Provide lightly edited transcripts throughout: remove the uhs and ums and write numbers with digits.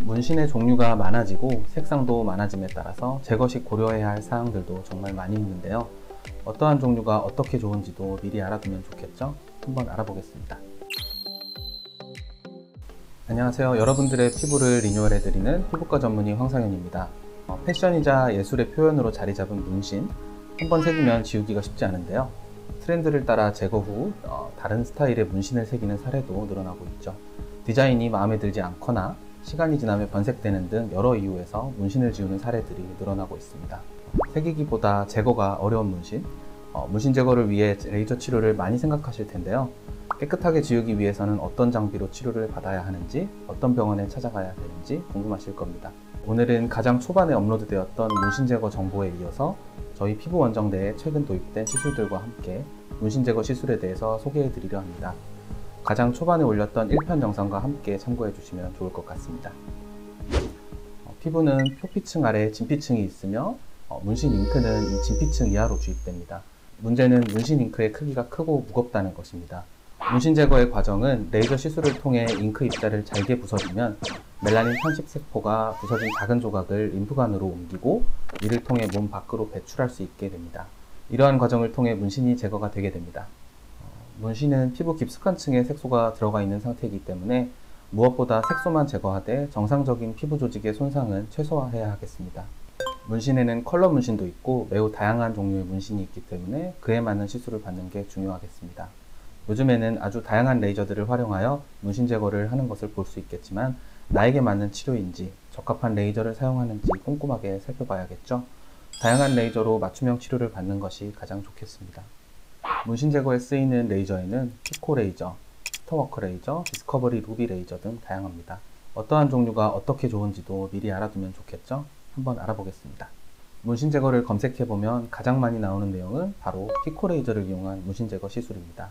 문신의 종류가 많아지고 색상도 많아짐에 따라서 제거 시 고려해야 할 사항들도 정말 많이 있는데요. 어떠한 종류가 어떻게 좋은지도 미리 알아두면 좋겠죠? 한번 알아보겠습니다. 안녕하세요. 여러분들의 피부를 리뉴얼해드리는 피부과 전문의 황상현입니다. 패션이자 예술의 표현으로 자리 잡은 문신, 한번 새기면 지우기가 쉽지 않은데요. 트렌드를 따라 제거 후 다른 스타일의 문신을 새기는 사례도 늘어나고 있죠. 디자인이 마음에 들지 않거나 시간이 지나면 변색되는 등 여러 이유에서 문신을 지우는 사례들이 늘어나고 있습니다. 새기기보다 제거가 어려운 문신, 문신 제거를 위해 레이저 치료를 많이 생각하실 텐데요. 깨끗하게 지우기 위해서는 어떤 장비로 치료를 받아야 하는지, 어떤 병원에 찾아가야 되는지 궁금하실 겁니다. 오늘은 가장 초반에 업로드되었던 문신 제거 정보에 이어서 저희 피부 원정대에 최근 도입된 시술들과 함께 문신 제거 시술에 대해서 소개해 드리려 합니다. 가장 초반에 올렸던 1편 영상과 함께 참고해 주시면 좋을 것 같습니다. 피부는 표피층 아래 진피층이 있으며 문신 잉크는 이 진피층 이하로 주입됩니다. 문제는 문신 잉크의 크기가 크고 무겁다는 것입니다. 문신 제거의 과정은 레이저 시술을 통해 잉크 입자를 잘게 부숴주면 멜라닌 편식 세포가 부서진 작은 조각을 림프관으로 옮기고 이를 통해 몸 밖으로 배출할 수 있게 됩니다. 이러한 과정을 통해 문신이 제거가 되게 됩니다. 문신은 피부 깊숙한 층에 색소가 들어가 있는 상태이기 때문에 무엇보다 색소만 제거하되 정상적인 피부 조직의 손상은 최소화해야 하겠습니다. 문신에는 컬러 문신도 있고 매우 다양한 종류의 문신이 있기 때문에 그에 맞는 시술을 받는 게 중요하겠습니다. 요즘에는 아주 다양한 레이저들을 활용하여 문신 제거를 하는 것을 볼 수 있겠지만 나에게 맞는 치료인지 적합한 레이저를 사용하는지 꼼꼼하게 살펴봐야겠죠. 다양한 레이저로 맞춤형 치료를 받는 것이 가장 좋겠습니다. 문신 제거에 쓰이는 레이저에는 피코 레이저, 스터워커 레이저, 디스커버리 루비 레이저 등 다양합니다. 어떠한 종류가 어떻게 좋은지도 미리 알아두면 좋겠죠? 한번 알아보겠습니다. 문신 제거를 검색해보면 가장 많이 나오는 내용은 바로 피코 레이저를 이용한 문신 제거 시술입니다.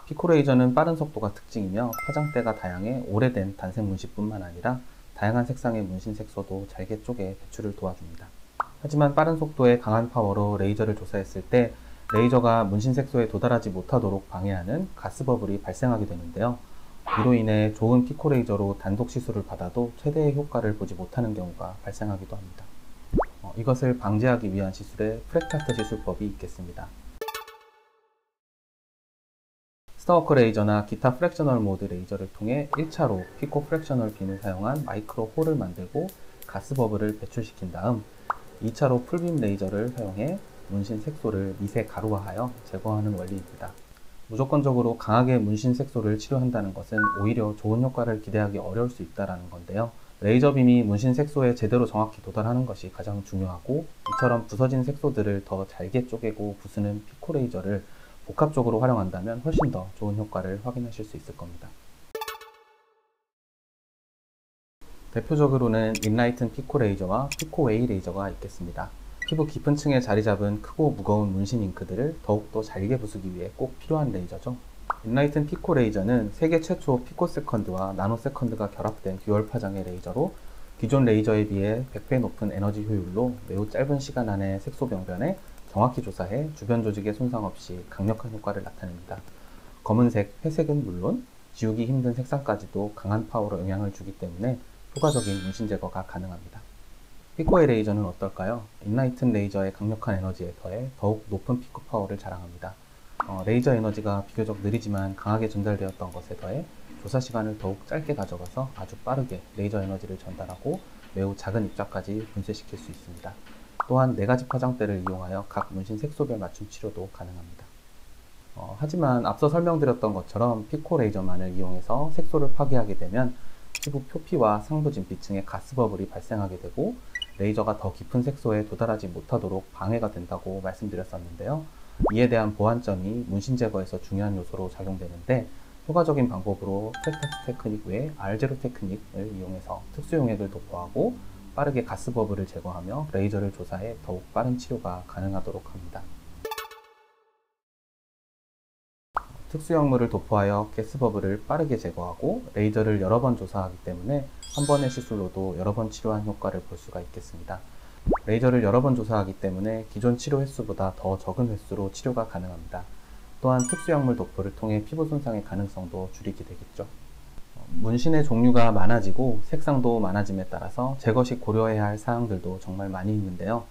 피코 레이저는 빠른 속도가 특징이며 화장대가 다양해 오래된 단색 문신뿐만 아니라 다양한 색상의 문신 색소도 잘게 쪼개 배출을 도와줍니다. 하지만 빠른 속도에 강한 파워로 레이저를 조사했을 때 레이저가 문신 색소에 도달하지 못하도록 방해하는 가스 버블이 발생하게 되는데요. 이로 인해 좋은 피코 레이저로 단독 시술을 받아도 최대의 효과를 보지 못하는 경우가 발생하기도 합니다. 이것을 방지하기 위한 시술에 프랙타트 시술법이 있겠습니다. 스터워커 레이저나 기타 프랙셔널 모드 레이저를 통해 1차로 피코 프랙셔널 빈을 사용한 마이크로 홀을 만들고 가스 버블을 배출시킨 다음 2차로 풀빔 레이저를 사용해 문신 색소를 미세 가루화하여 제거하는 원리입니다. 무조건적으로 강하게 문신 색소를 치료한다는 것은 오히려 좋은 효과를 기대하기 어려울 수 있다는 건데요. 레이저 빔이 문신 색소에 제대로 정확히 도달하는 것이 가장 중요하고 이처럼 부서진 색소들을 더 잘게 쪼개고 부수는 피코 레이저를 복합적으로 활용한다면 훨씬 더 좋은 효과를 확인하실 수 있을 겁니다. 대표적으로는 인라이튼 피코 레이저와 피코 웨이 레이저가 있겠습니다. 피부 깊은 층에 자리 잡은 크고 무거운 문신 잉크들을 더욱더 잘게 부수기 위해 꼭 필요한 레이저죠. 인라이튼 피코 레이저는 세계 최초 피코세컨드와 나노세컨드가 결합된 듀얼 파장의 레이저로 기존 레이저에 비해 100배 높은 에너지 효율로 매우 짧은 시간 안에 색소 병변에 정확히 조사해 주변 조직의 손상 없이 강력한 효과를 나타냅니다. 검은색, 회색은 물론 지우기 힘든 색상까지도 강한 파워로 영향을 주기 때문에 효과적인 문신 제거가 가능합니다. 피코의 레이저는 어떨까요? 인라이튼 레이저의 강력한 에너지에 더해 더욱 높은 피코 파워를 자랑합니다. 레이저 에너지가 비교적 느리지만 강하게 전달되었던 것에 더해 조사 시간을 더욱 짧게 가져가서 아주 빠르게 레이저 에너지를 전달하고 매우 작은 입자까지 분쇄시킬 수 있습니다. 또한 4가지 파장대를 이용하여 각 문신 색소별 맞춤 치료도 가능합니다. 하지만 앞서 설명드렸던 것처럼 피코 레이저만을 이용해서 색소를 파괴하게 되면 피부 표피와 상부 진피층에 가스 버블이 발생하게 되고 레이저가 더 깊은 색소에 도달하지 못하도록 방해가 된다고 말씀드렸었는데요. 이에 대한 보완점이 문신 제거에서 중요한 요소로 작용되는데 효과적인 방법으로 프랙타트 테크닉 외에 R0 테크닉을 이용해서 특수 용액을 도포하고 빠르게 가스 버블을 제거하며 레이저를 조사해 더욱 빠른 치료가 가능하도록 합니다. 특수형물을 도포하여 가스 버블을 빠르게 제거하고 레이저를 여러 번 조사하기 때문에 한 번의 시술로도 여러 번 치료한 효과를 볼 수가 있겠습니다. 레이저를 여러 번 조사하기 때문에 기존 치료 횟수보다 더 적은 횟수로 치료가 가능합니다. 또한 특수약물 도포를 통해 피부 손상의 가능성도 줄이게 되겠죠. 문신의 종류가 많아지고 색상도 많아짐에 따라서 제거 시 고려해야 할 사항들도 정말 많이 있는데요.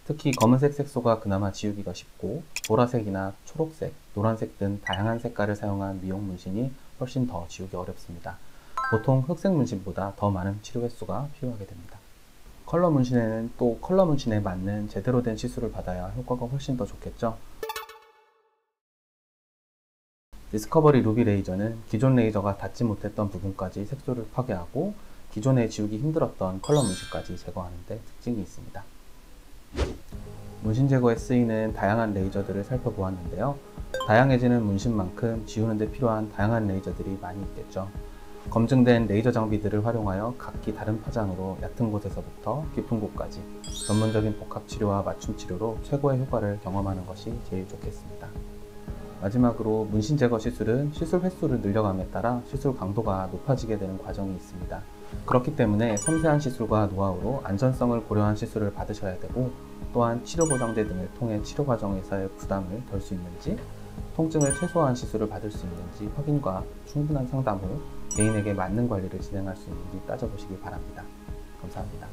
특히 검은색 색소가 그나마 지우기가 쉽고 보라색이나 초록색, 노란색 등 다양한 색깔을 사용한 미용 문신이 훨씬 더 지우기 어렵습니다. 보통 흑색 문신보다 더 많은 치료 횟수가 필요하게 됩니다. 컬러 문신에는 또 컬러 문신에 맞는 제대로 된 시술을 받아야 효과가 훨씬 더 좋겠죠. 디스커버리 루비 레이저는 기존 레이저가 닿지 못했던 부분까지 색소를 파괴하고 기존에 지우기 힘들었던 컬러 문신까지 제거하는 데 특징이 있습니다. 문신 제거에 쓰이는 다양한 레이저들을 살펴보았는데요. 다양해지는 문신만큼 지우는 데 필요한 다양한 레이저들이 많이 있겠죠. 검증된 레이저 장비들을 활용하여 각기 다른 파장으로 얕은 곳에서부터 깊은 곳까지 전문적인 복합 치료와 맞춤 치료로 최고의 효과를 경험하는 것이 제일 좋겠습니다. 마지막으로 문신 제거 시술은 시술 횟수를 늘려감에 따라 시술 강도가 높아지게 되는 과정이 있습니다. 그렇기 때문에 섬세한 시술과 노하우로 안전성을 고려한 시술을 받으셔야 되고, 또한 치료보장제 등을 통해 치료 과정에서의 부담을 덜 수 있는지, 통증을 최소화한 시술을 받을 수 있는지 확인과 충분한 상담 후 개인에게 맞는 관리를 진행할 수 있는지 따져보시기 바랍니다. 감사합니다.